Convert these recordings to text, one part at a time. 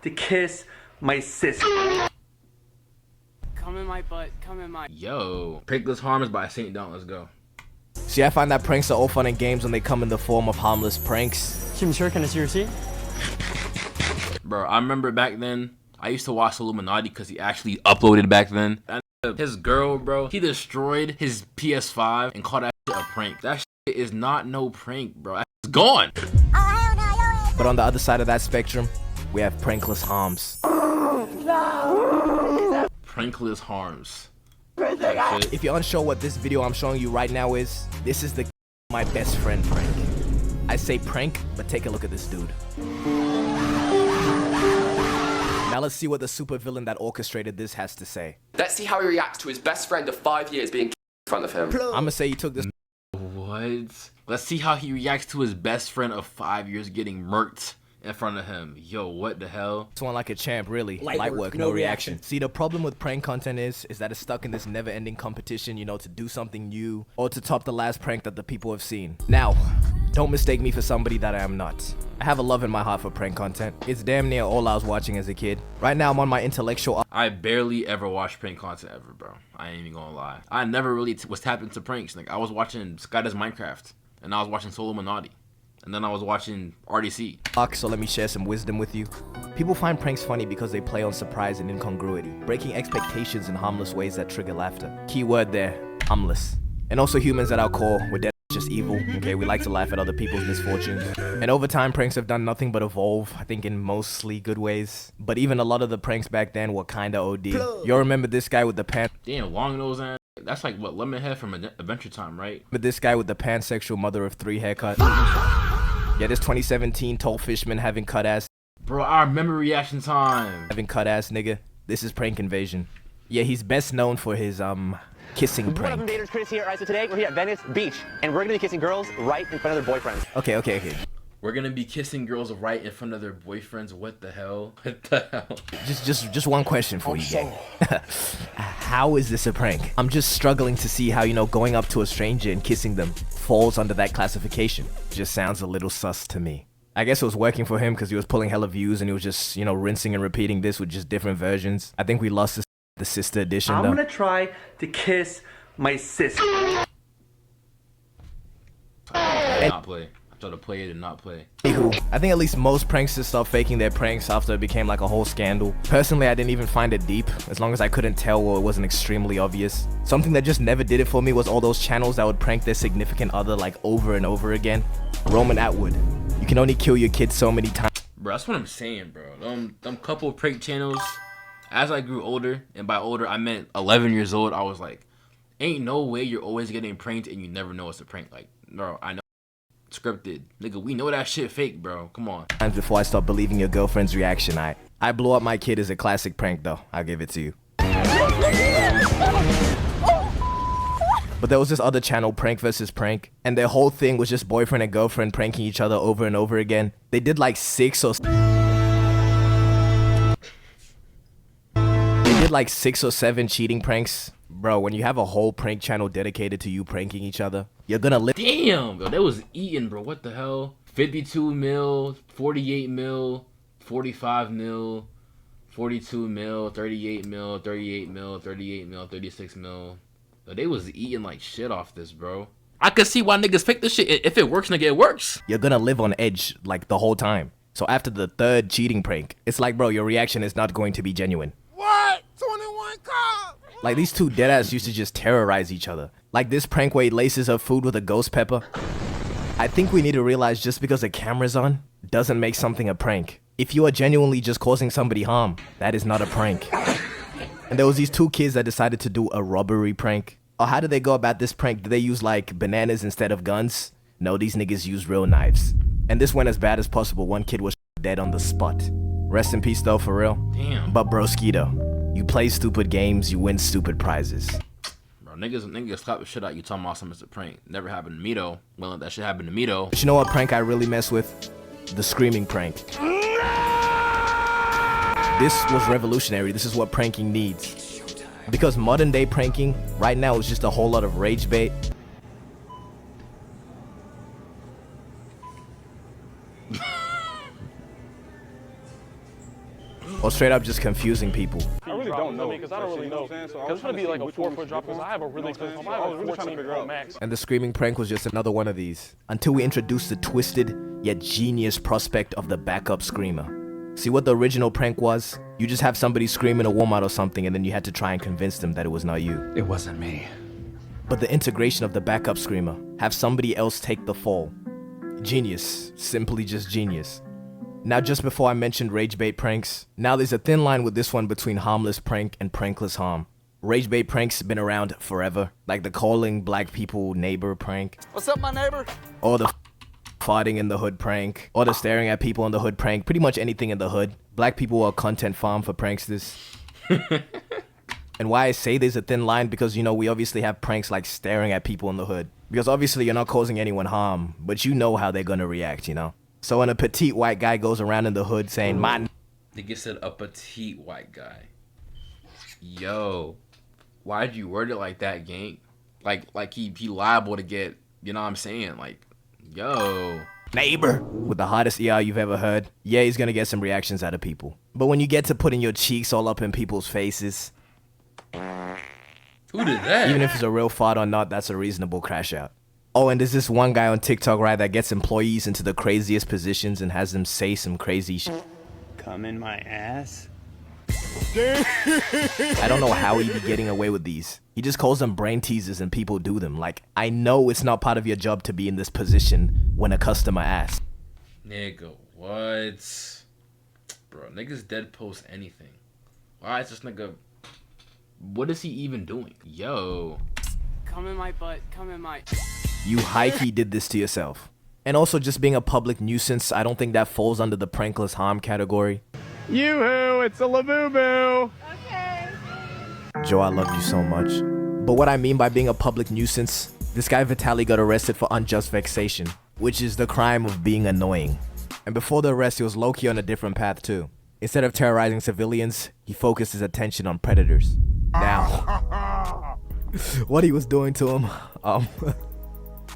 to kiss my sister. Come in my butt, come in my... Yo, Prankless Harmless by St. Don, let's go. See, I find that pranks are all fun and games when they come in the form of harmless pranks. Can I see your receipt? Bro, I remember back then, I used to watch Illuminati because he actually uploaded back then. And his girl, bro, he destroyed his PS5 and called that shit a prank. That shit is not no prank, bro. It's gone. But on the other side of that spectrum, we have prankless harms. Prankless harms. If you're unsure what this video I'm showing you right now is, this is the my best friend prank. I say prank, but take a look at this dude. Now let's see what the supervillain that orchestrated this has to say. Let's see how he reacts to his best friend of 5 years being in front of him. I'ma say he took this. What? Let's see how he reacts to his best friend of 5 years getting murked in front of him. Yo, what the hell? This one like a champ, really. Light work, no reaction. See, the problem with prank content is that it's stuck in this never-ending competition, you know, to do something new or to top the last prank that the people have seen. Now, don't mistake me for somebody that I am not. I have a love in my heart for prank content. It's damn near all I was watching as a kid. Right now, I'm on my intellectual... I barely ever watched prank content ever, bro. I ain't even gonna lie. I never really was tapped into pranks. Like, I was watching Sky Does Minecraft, and I was watching Illuminati. And then I was watching RDC. So let me share some wisdom with you. People find pranks funny because they play on surprise and incongruity, breaking expectations in harmless ways that trigger laughter. Key word there, harmless. And also humans at our core, we're dead just evil, okay? We like to laugh at other people's misfortunes. And over time, pranks have done nothing but evolve, I think in mostly good ways. But even a lot of the pranks back then were kinda OD. Y'all remember this guy with the pan... Damn, long nose ass. That's like, what, Lemonhead from Adventure Time, right? But this guy with the pansexual mother of 3 haircut. Yeah, this 2017 tall fishman having cut ass. Bro, I remember Reaction Time. Having cut ass nigga. This is Prank Invasion. Yeah, he's best known for his, kissing prank. What up, invaders? Chris here. Alright, so today we're here at Venice Beach, and we're gonna be kissing girls right in front of their boyfriends. Okay. We're gonna be kissing girls right in front of their boyfriends. What the hell? What the hell? Just one question for you, gang. How is this a prank? I'm just struggling to see how, you know, going up to a stranger and kissing them falls under that classification. Just sounds a little sus to me. I guess it was working for him because he was pulling hella views and he was just, you know, rinsing and repeating this with just different versions. I think we lost the sister edition though. I'm gonna try to kiss my sister. I did not play. I tried to play it and not play. Anywho, I think at least most pranksters stopped faking their pranks after it became like a whole scandal. Personally, I didn't even find it deep, as long as I couldn't tell or it wasn't extremely obvious. Something that just never did it for me was all those channels that would prank their significant other like over and over again. Roman Atwood. You can only kill your kid so many times. Bro, that's what I'm saying, bro. Them couple prank channels, as I grew older, and by older I meant 11 years old, I was like, ain't no way you're always getting pranked and you never know it's a prank. Like, bro, I know scripted. Nigga, we know that shit fake, bro. Come on. Before I start believing your girlfriend's reaction, I blew up my kid is a classic prank though. I'll give it to you. But there was this other channel, Prank vs. Prank, and their whole thing was just boyfriend and girlfriend pranking each other over and over again. They did like 6 or 7 cheating pranks. Bro, when you have a whole prank channel dedicated to you pranking each other, you're gonna live. Damn, bro, that was eating, bro. What the hell? 52 mil, 48 mil, 45 mil, 42 mil, 38 mil, 38 mil, 38 mil, 36 mil. They was eating like shit off this, bro. I could see why niggas pick this shit. If it works, nigga, it works. You're gonna live on edge like the whole time. So after the 3rd cheating prank, it's like, bro, your reaction is not going to be genuine. What? 21 cars? Like, these two deadass used to just terrorize each other. Like this prank where he laces her food with a ghost pepper. I think we need to realize just because a camera's on doesn't make something a prank. If you are genuinely just causing somebody harm, that is not a prank. And there was these 2 kids that decided to do a robbery prank. Or how did they go about this prank? Did they use like bananas instead of guns? No, these niggas used real knives. And this went as bad as possible. One kid was dead on the spot. Rest in peace though, for real. Damn. But broskito, you play stupid games, you win stupid prizes. Bro, niggas slap the shit out you talking about something as a prank. Never happened to me though. Well, that shit happened to me though. But you know what prank I really mess with? The screaming prank. This was revolutionary. This is what pranking needs. Because modern day pranking right now is just a whole lot of rage bait. or straight up just confusing people. I really don't know because I don't really know. Because it's gonna be like a 4-foot drop because I have a really expensive phone. I have a 14 Pro Max. And the screaming prank was just another one of these, until we introduced the twisted yet genius prospect of the backup screamer. See what the original prank was? You just have somebody scream in a Walmart or something and then you had to try and convince them that it was not you. It wasn't me. But the integration of the backup screamer, have somebody else take the fall. Genius, simply just genius. Now just before I mentioned rage bait pranks, now there's a thin line with this one between harmless prank and prankless harm. Rage bait pranks been around forever, like the calling black people neighbor prank. What's up, my neighbor? Or the farting in the hood prank, or the staring at people in the hood prank, pretty much anything in the hood. Black people are a content farm for pranksters. And why I say there's a thin line, because you know, we obviously have pranks like staring at people in the hood. Because obviously you're not causing anyone harm, but you know how they're gonna react, you know? So when a petite white guy goes around in the hood saying, "My Nigga said a petite white guy. Yo, why'd you word it like that, gang? Like he liable to get, you know what I'm saying? Like, yo. neighbor," with the hottest ER you've ever heard, yeah, he's gonna get some reactions out of people. But when you get to putting your cheeks all up in people's faces, Who did that? even if it's a real fart or not, that's a reasonable crash out. Oh, and there's this one guy on TikTok, right, that gets employees into the craziest positions and has them say some crazy shit. Come in my ass. I don't know how he be getting away with these. He just calls them brain teasers and people do them. Like, I know it's not part of your job to be in this position when a customer asks. Nigga, what? Bro, niggas dead post anything. Why is this nigga... What is he even doing? Yo. Come in my butt. Come in my... You high-key did this to yourself. And also just being a public nuisance, I don't think that falls under the prankless harm category. Yoo-hoo, it's a Labubu. Joe, I love you so much. But what I mean by being a public nuisance, this guy Vitaly got arrested for unjust vexation, which is the crime of being annoying. And before the arrest, he was low-key on a different path too. Instead of terrorizing civilians, he focused his attention on predators. Now, what he was doing to him,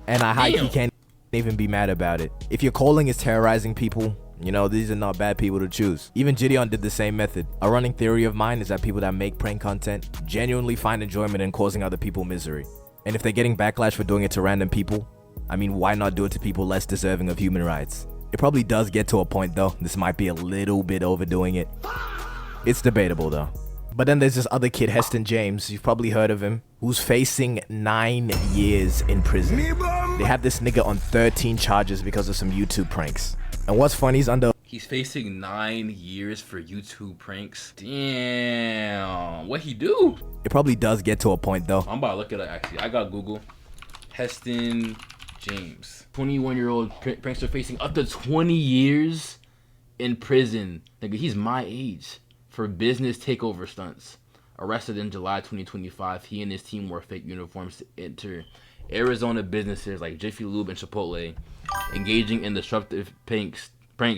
and I high-key can't even be mad about it. If your calling is terrorizing people, you know, these are not bad people to choose. Even Gideon did the same method. A running theory of mine is that people that make prank content genuinely find enjoyment in causing other people misery. And if they're getting backlash for doing it to random people, I mean, why not do it to people less deserving of human rights? It probably does get to a point though. This might be a little bit overdoing it. It's debatable though. But then there's this other kid, Heston James, you've probably heard of him, who's facing 9 years in prison. They have this nigga on 13 charges because of some YouTube pranks. And what's funny is He's facing 9 years for YouTube pranks. Damn. What he do? It probably does get to a point though. I'm about to look it up actually. I got Google. Heston James. 21-year-old prankster facing up to 20 years in prison. Nigga, he's my age. For business takeover stunts. Arrested in July 2025, he and his team wore fake uniforms to enter Arizona businesses like Jiffy Lube and Chipotle, engaging in disruptive pranks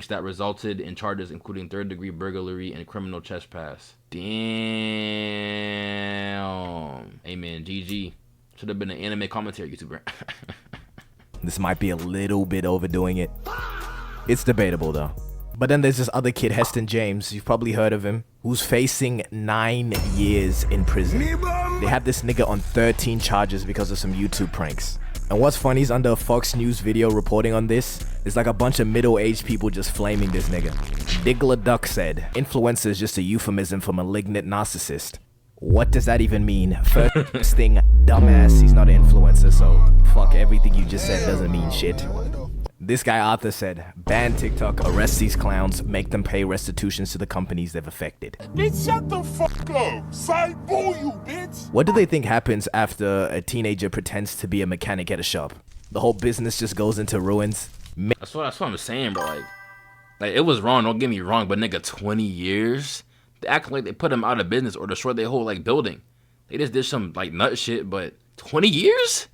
that resulted in charges including third-degree burglary and criminal trespass. Damn. Hey man, GG. Should have been an anime commentary YouTuber. This might be a little bit overdoing it. It's debatable though. But then there's this other kid, Heston James, you've probably heard of him, who's facing 9 years in prison. They have this nigga on 13 charges because of some YouTube pranks. And what's funny is under a Fox News video reporting on this, there's like a bunch of middle-aged people just flaming this nigga. Diggler Duck said, "Influencer is just a euphemism for malignant narcissist." What does that even mean? First thing, dumbass, he's not an influencer, so fuck, everything you just said doesn't mean shit. This guy Arthur said, "Ban TikTok, arrest these clowns, make them pay restitutions to the companies they've affected." Bitch, shut the fuck up. Side boo you, bitch. What do they think happens after a teenager pretends to be a mechanic at a shop? The whole business just goes into ruins. That's what I'm saying, bro. Like it was wrong, don't get me wrong, but nigga, 20 years? They act like they put him out of business or destroyed their whole like building. They just did some like nut shit, but 20 years?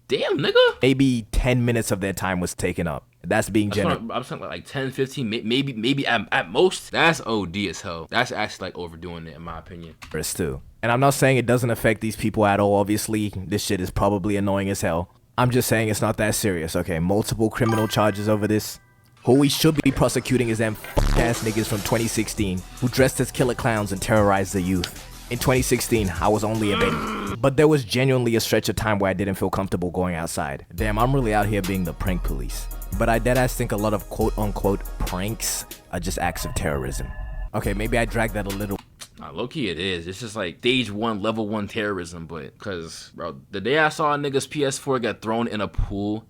Damn, nigga. Maybe 10 minutes of their time was taken up. That's being generous. I'm saying like 10, 15, maybe at most. That's OD as hell. That's actually like overdoing it in my opinion. Too. And I'm not saying it doesn't affect these people at all. Obviously, this shit is probably annoying as hell. I'm just saying it's not that serious, okay? Multiple criminal charges over this. Who we should be prosecuting is them ass niggas from 2016 who dressed as killer clowns and terrorized the youth. In 2016, I was only a baby, but there was genuinely a stretch of time where I didn't feel comfortable going outside. Damn, I'm really out here being the prank police. But I deadass think a lot of quote-unquote pranks are just acts of terrorism. Okay, maybe I dragged that a little. Nah, low-key it is. It's just like stage 1, level 1 terrorism, but cause bro, the day I saw a nigga's PS4 get thrown in a pool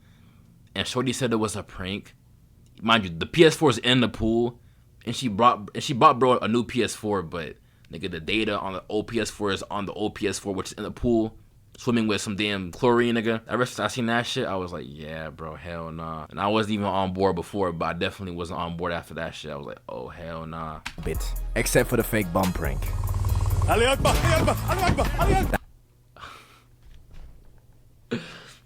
and Shorty said it was a prank. Mind you, the PS4 is in the pool and she bought bro a new PS4, but nigga, the data on the old PS4 is on the old PS4, which is in the pool, swimming with some damn chlorine, nigga. Ever since I seen that shit, I was like, yeah, bro, hell nah. And I wasn't even on board before, but I definitely wasn't on board after that shit. I was like, oh, hell nah. Bit. Except for the fake bum prank.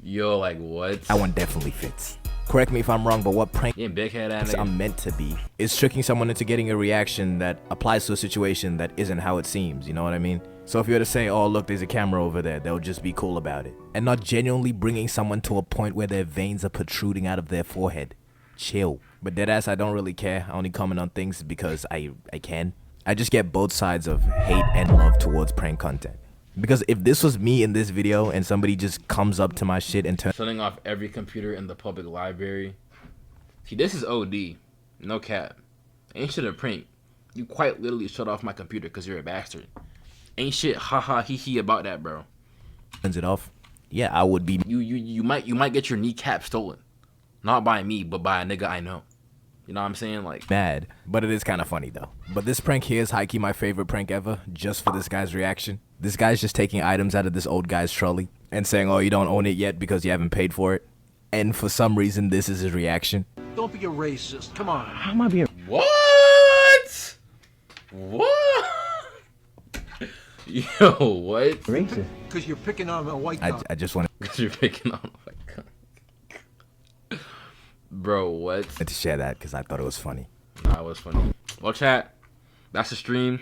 Yo, like, what? That one definitely fits. Correct me if I'm wrong, but what prank Yeah, big head ass nigga. I'm meant to be is tricking someone into getting a reaction that applies to a situation that isn't how it seems, you know what I mean? So if you were to say, oh look, there's a camera over there, they'll just be cool about it. And not genuinely bringing someone to a point where their veins are protruding out of their forehead. Chill. But deadass, I don't really care. I only comment on things because I can. I just get both sides of hate and love towards prank content. Because if this was me in this video and somebody just comes up to my shit and turns Shutting off every computer in the public library. See, this is OD. No cap. Ain't shit a prank. You quite literally shut off my computer because you're a bastard. Ain't shit haha hee hee about that, bro. it off, yeah, I would be You might get your kneecap stolen. Not by me, but by a nigga I know. You know what I'm saying? Like, mad. But it is kind of funny though. But this prank here is high-key my favorite prank ever, just for this guy's reaction. This guy's just taking items out of this old guy's trolley and saying, oh, you don't own it yet because you haven't paid for it. And for some reason, this is his reaction. Don't be a racist. Come on. How am I being? what? What? Yo, what? Racist. Because you're picking on a white guy. I just wanted Because you're picking on my gun. Bro, what? to share that because I thought it was funny. Nah, it was funny. Well, chat, that's the stream.